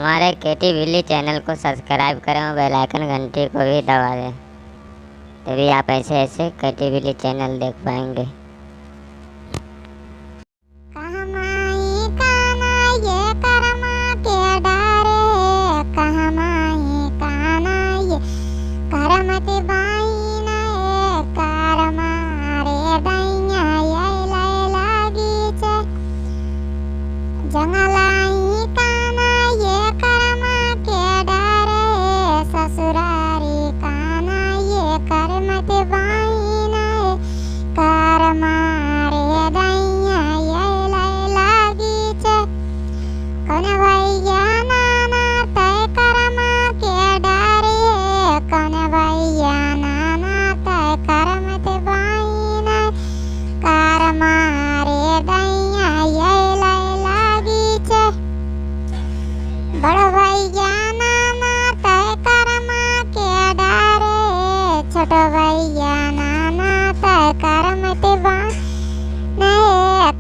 हमारे केटी बिल्ली चैनल को सब्सक्राइब करें और बेल आइकन घंटी को भी दबा दें, तभी आप ऐसे ऐसे केटी बिल्ली चैनल देख पाएंगे। बड़ भैया नाना तय कर्मा के डारे, छोट भैया नाना तय कर्म ते बाने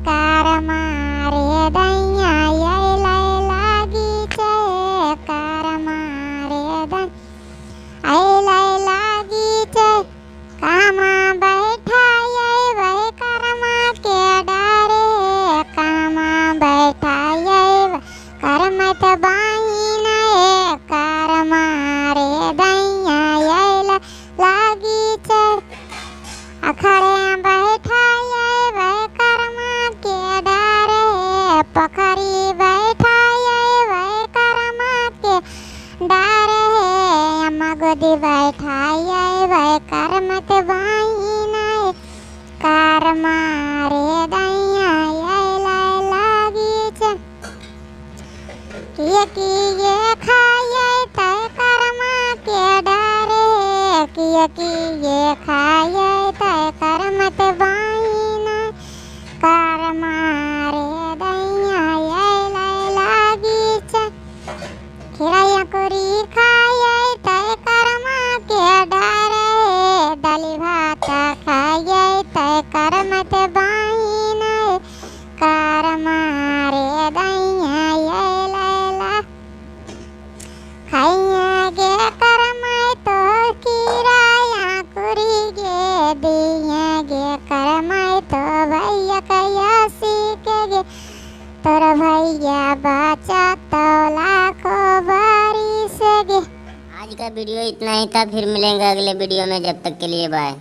कार मारे दैया ये लागी चे कार मारे दै आई लागी चे कामा बैठा ये वही कर्मा के डारे, कामा बैठा ये कर्म ते अखड़े बैठा ये वह कर्मा के डारे, पखरी बैठा ये वह कर्मा के डारे, अम्मा गोदी बैठा ये वह कर्म ते बाईना कार मारे दैया ये लागी चे किए खाए तय कर्मा के डारे, किए खाए तय कर्म ते बाईना कार मारे दैया ये लागी चे खिराया कुरी खाए तय कर्मा के डारे, दाली भात खाए तय कर्म ते बाईना कार मारे दैया ये खाइया गे कर्म तो किराया कुरी गे दिया गे कर्म तो भैया कया सीखे गे तोर भैया बचा तो लाखों बारी से गे। आज का वीडियो इतना ही था, फिर मिलेंगे अगले वीडियो में। जब तक के लिए बाय।